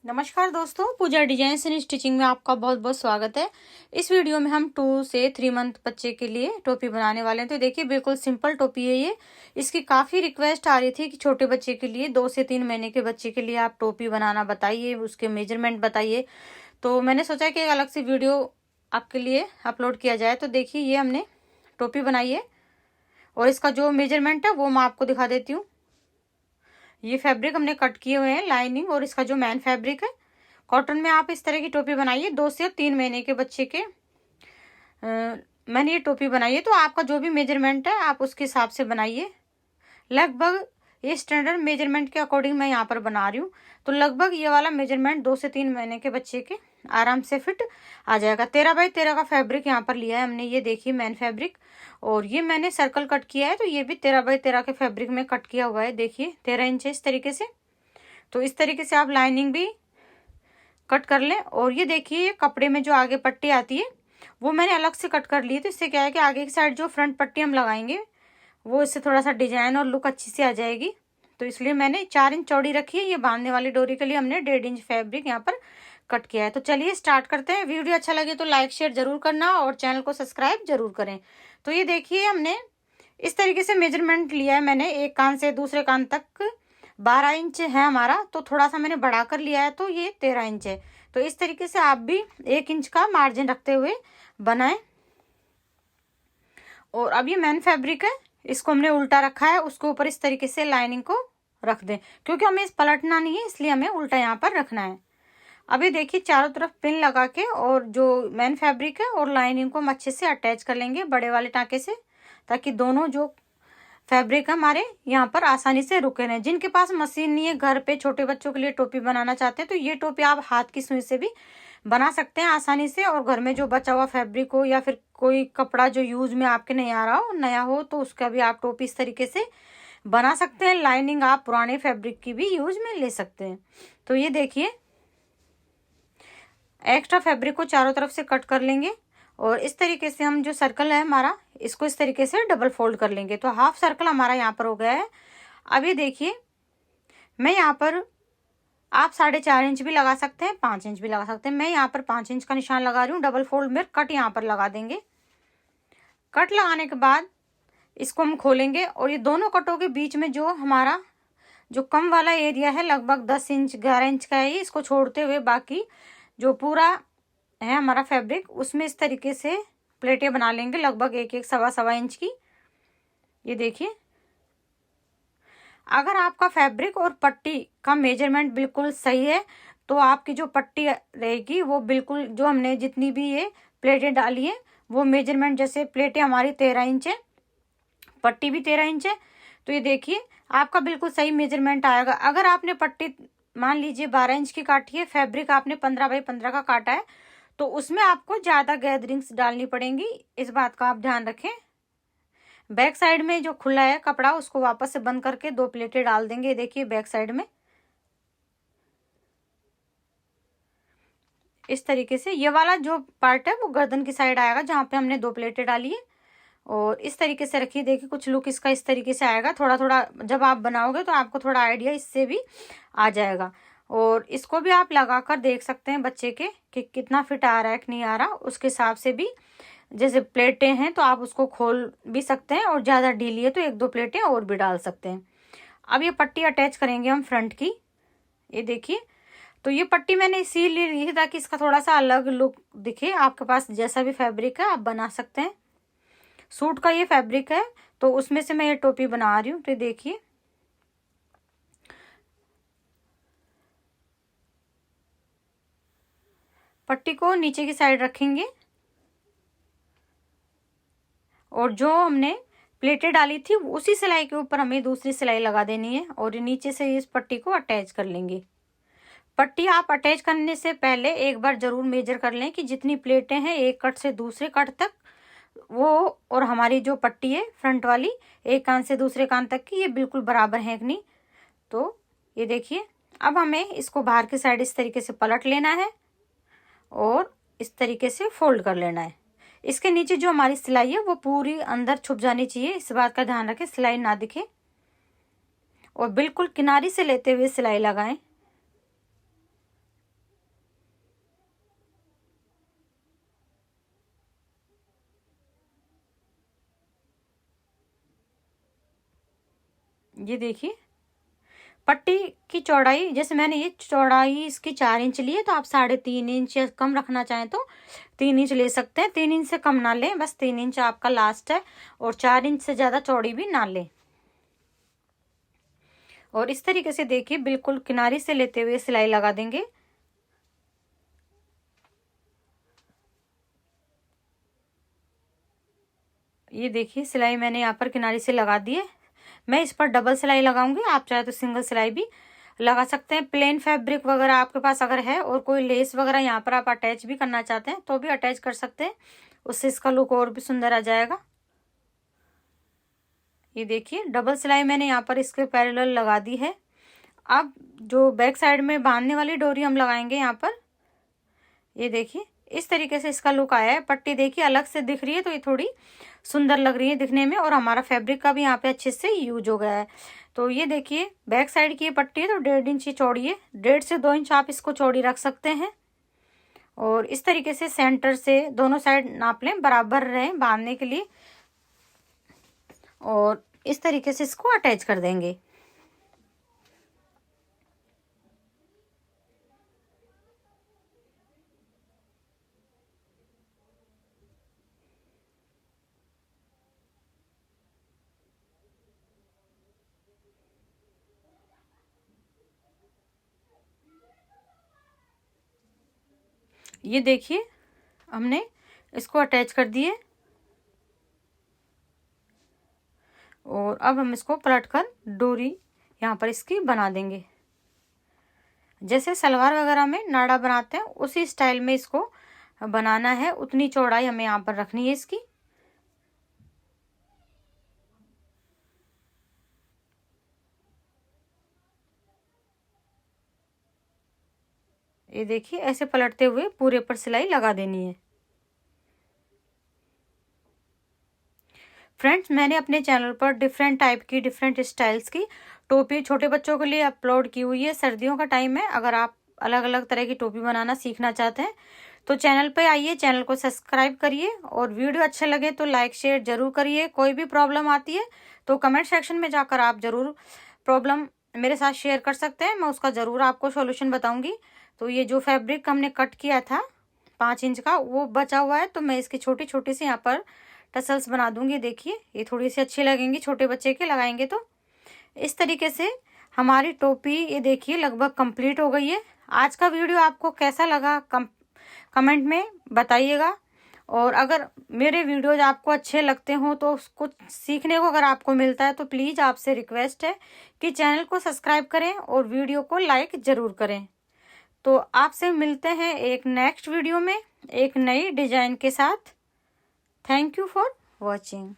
नमस्कार दोस्तों, पूजा design and stitching में आपका बहुत बहुत स्वागत है। इस वीडियो में हम 2 से 3 मंथ बच्चे के लिए टोपी बनाने वाले हैं। तो देखिए, बिल्कुल सिंपल टोपी है ये। इसकी काफ़ी रिक्वेस्ट आ रही थी कि छोटे बच्चे के लिए 2 से 3 महीने के बच्चे के लिए आप टोपी बनाना बताइए, उसके मेजरमेंट बताइए। तो मैंने सोचा कि एक अलग से वीडियो आपके लिए अपलोड किया जाए। तो देखिए, ये हमने टोपी बनाई है और इसका जो मेजरमेंट है वो मैं आपको दिखा देती हूँ। ये फैब्रिक हमने कट किए हुए हैं, लाइनिंग और इसका जो मेन फैब्रिक है। कॉटन में आप इस तरह की टोपी बनाइए। 2 से 3 महीने के बच्चे के मैंने ये टोपी बनाई है। तो आपका जो भी मेजरमेंट है आप उसके हिसाब से बनाइए। लगभग ये स्टैंडर्ड मेजरमेंट के अकॉर्डिंग मैं यहाँ पर बना रही हूँ। तो लगभग ये वाला मेजरमेंट 2 से 3 महीने के बच्चे के आराम से फिट आ जाएगा। 13 बाई 13 का फैब्रिक यहाँ पर लिया है हमने। ये देखिए मेन फैब्रिक, और ये मैंने सर्कल कट किया है। तो ये भी 13 बाई 13 के फैब्रिक में कट किया हुआ है। देखिए 13 इंच इस तरीके से। तो इस तरीके से आप लाइनिंग भी कट कर लें। और ये देखिए, ये कपड़े में जो आगे पट्टी आती है वो मैंने अलग से कट कर ली है। तो इससे क्या है कि आगे की साइड जो फ्रंट पट्टी हम लगाएंगे वो इससे थोड़ा सा डिजाइन और लुक अच्छी सी आ जाएगी। तो इसलिए मैंने 4 इंच चौड़ी रखी है। ये बांधने वाली डोरी के लिए हमने 1.5 इंच फैब्रिक यहाँ पर कट किया है। तो चलिए स्टार्ट करते हैं। वीडियो अच्छा लगे तो लाइक शेयर जरूर करना और चैनल को सब्सक्राइब जरूर करें। तो ये देखिए, हमने इस तरीके से मेजरमेंट लिया है। मैंने एक कान से दूसरे कान तक 12 इंच है हमारा, तो थोड़ा सा मैंने बढ़ा कर लिया है। तो ये 13 इंच है। तो इस तरीके से आप भी 1 इंच का मार्जिन रखते हुए बनाएं। और अब ये मेन फैब्रिक है, इसको हमने उल्टा रखा है। उसके ऊपर इस तरीके से लाइनिंग को रख दें, क्योंकि हमें इस पलटना नहीं है, इसलिए हमें उल्टा यहाँ पर रखना है। अभी देखिए, चारों तरफ पिन लगा के और जो मेन फैब्रिक है और लाइनिंग को हम अच्छे से अटैच कर लेंगे बड़े वाले टाँके से, ताकि दोनों जो फैब्रिक हमारे यहाँ पर आसानी से रुके रहें। जिनके पास मशीन नहीं है, घर पे छोटे बच्चों के लिए टोपी बनाना चाहते हैं, तो ये टोपी आप हाथ की सुई से भी बना सकते हैं आसानी से। और घर में जो बचा हुआ फैब्रिक हो या फिर कोई कपड़ा जो यूज में आपके नहीं आ रहा हो, नया हो, तो उसका भी आप टोपी इस तरीके से बना सकते हैं। लाइनिंग आप पुराने फैब्रिक की भी यूज में ले सकते हैं। तो ये देखिए, एक्स्ट्रा फैब्रिक को चारों तरफ से कट कर लेंगे और इस तरीके से हम जो सर्कल है हमारा, इसको इस तरीके से डबल फोल्ड कर लेंगे। तो हाफ सर्कल हमारा यहाँ पर हो गया है। अब ये देखिए, मैं यहाँ पर, आप 4.5 इंच भी लगा सकते हैं, 5 इंच भी लगा सकते हैं। मैं यहाँ पर 5 इंच का निशान लगा रही हूँ। डबल फोल्ड में कट यहाँ पर लगा देंगे। कट लगाने के बाद इसको हम खोलेंगे और ये दोनों कटों के बीच में जो हमारा जो कम वाला एरिया है, लगभग 10 इंच 11 इंच का है, इसको छोड़ते हुए बाकी जो पूरा है हमारा फैब्रिक, उसमें इस तरीके से प्लेटें बना लेंगे, लगभग 1 सवा इंच की। ये देखिए, अगर आपका फैब्रिक और पट्टी का मेजरमेंट बिल्कुल सही है तो आपकी जो पट्टी रहेगी वो बिल्कुल, जो हमने जितनी भी ये प्लेटें डाली है वो मेजरमेंट, जैसे प्लेटें हमारी 13 इंच है, पट्टी भी 13 इंच है। तो ये देखिए, आपका बिल्कुल सही मेजरमेंट आएगा। अगर आपने पट्टी मान लीजिए 12 इंच की काटी है, फैब्रिक आपने 15 बाई 15 का काटा है, तो उसमें आपको ज़्यादा गैदरिंग्स डालनी पड़ेंगी। इस बात का आप ध्यान रखें। बैक साइड में जो खुला है कपड़ा, उसको वापस से बंद करके 2 प्लेटें डाल देंगे। देखिए बैक साइड में इस तरीके से ये वाला जो पार्ट है वो गर्दन की साइड आएगा, जहाँ पे हमने 2 प्लेटें डाली है। और इस तरीके से रखिए। देखिए, कुछ लुक इसका इस तरीके से आएगा। थोड़ा थोड़ा जब आप बनाओगे तो आपको थोड़ा आइडिया इससे भी आ जाएगा। और इसको भी आप लगा कर देख सकते हैं बच्चे के कि कितना फिट आ रहा है कि नहीं आ रहा। उसके हिसाब से भी, जैसे प्लेटें हैं तो आप उसको खोल भी सकते हैं, और ज़्यादा ढीली है तो 1-2 प्लेटें और भी डाल सकते हैं। अब ये पट्टी अटैच करेंगे हम फ्रंट की। ये देखिए, तो ये पट्टी मैंने इसीलिए ली है ताकि इसका थोड़ा सा अलग लुक दिखे। आपके पास जैसा भी फैब्रिक है आप बना सकते हैं। सूट का ये फैब्रिक है तो उसमें से मैं ये टोपी बना रही हूँ। तो देखिए, पट्टी को नीचे की साइड रखेंगे और जो हमने प्लेटें डाली थी उसी सिलाई के ऊपर हमें दूसरी सिलाई लगा देनी है और नीचे से इस पट्टी को अटैच कर लेंगे। पट्टी आप अटैच करने से पहले एक बार जरूर मेजर कर लें कि जितनी प्लेटें हैं एक कट से दूसरे कट तक, वो और हमारी जो पट्टी है फ्रंट वाली, एक कान से दूसरे कान तक की, ये बिल्कुल बराबर है कि नहीं। तो ये देखिए, अब हमें इसको बाहर की साइड इस तरीके से पलट लेना है और इस तरीके से फोल्ड कर लेना है। इसके नीचे जो हमारी सिलाई है वो पूरी अंदर छुप जानी चाहिए। इस बात का ध्यान रखें, सिलाई ना दिखे, और बिल्कुल किनारी से लेते हुए सिलाई लगाएं। ये देखिए पट्टी की चौड़ाई, जैसे मैंने ये चौड़ाई इसकी 4 इंच ली है, तो आप 3.5 इंच या कम रखना चाहें तो 3 इंच ले सकते हैं। 3 इंच से कम ना लें, बस 3 इंच आपका लास्ट है, और 4 इंच से ज़्यादा चौड़ी भी ना लें। और इस तरीके से देखिए बिल्कुल किनारी से लेते हुए सिलाई लगा देंगे। ये देखिए सिलाई मैंने यहाँ पर किनारी से लगा दी है। मैं इस पर डबल सिलाई लगाऊंगी, आप चाहे तो सिंगल सिलाई भी लगा सकते हैं। प्लेन फैब्रिक वगैरह आपके पास अगर है और कोई लेस वगैरह यहाँ पर आप अटैच भी करना चाहते हैं तो भी अटैच कर सकते हैं, उससे इसका लुक और भी सुंदर आ जाएगा। ये देखिए डबल सिलाई मैंने यहाँ पर इसके पैरेलल लगा दी है। अब जो बैक साइड में बांधने वाली डोरी हम लगाएंगे यहाँ पर, ये देखिए इस तरीके से इसका लुक आया है। पट्टी देखिए अलग से दिख रही है, तो ये थोड़ी सुंदर लग रही है दिखने में, और हमारा फैब्रिक का भी यहाँ पे अच्छे से यूज हो गया है। तो ये देखिए बैक साइड की ये पट्टी है तो 1.5 इंच ही चौड़ी है, 1.5 से 2 इंच आप इसको चौड़ी रख सकते हैं। और इस तरीके से सेंटर से दोनों साइड नाप लें, बराबर रहे बांधने के लिए, और इस तरीके से इसको अटैच कर देंगे। ये देखिए हमने इसको अटैच कर दिए, और अब हम इसको पलटकर डोरी यहाँ पर इसकी बना देंगे। जैसे सलवार वगैरह में नाड़ा बनाते हैं उसी स्टाइल में इसको बनाना है, उतनी चौड़ाई हमें यहाँ पर रखनी है इसकी। ये देखिए ऐसे पलटते हुए पूरे पर सिलाई लगा देनी है। फ्रेंड्स मैंने अपने चैनल पर डिफरेंट टाइप की डिफरेंट स्टाइल्स की टोपी छोटे बच्चों के लिए अपलोड की हुई है। सर्दियों का टाइम है, अगर आप अलग अलग तरह की टोपी बनाना सीखना चाहते हैं तो चैनल पे आइए, चैनल को सब्सक्राइब करिए, और वीडियो अच्छे लगे तो लाइक शेयर जरूर करिए। कोई भी प्रॉब्लम आती है तो कमेंट सेक्शन में जाकर आप जरूर प्रॉब्लम मेरे साथ शेयर कर सकते हैं, मैं उसका ज़रूर आपको सॉल्यूशन बताऊंगी। तो ये जो फैब्रिक हमने कट किया था 5 इंच का वो बचा हुआ है, तो मैं इसकी छोटी छोटी सी यहाँ पर टसल्स बना दूंगी। देखिए ये थोड़ी सी अच्छी लगेंगी, छोटे बच्चे के लगाएंगे तो। इस तरीके से हमारी टोपी ये देखिए लगभग कंप्लीट हो गई है। आज का वीडियो आपको कैसा लगा कमेंट में बताइएगा, और अगर मेरे वीडियोज आपको अच्छे लगते हो तो कुछ सीखने को अगर आपको मिलता है तो प्लीज़ आपसे रिक्वेस्ट है कि चैनल को सब्सक्राइब करें और वीडियो को लाइक ज़रूर करें। तो आपसे मिलते हैं एक नेक्स्ट वीडियो में एक नई डिजाइन के साथ। Thank you for watching.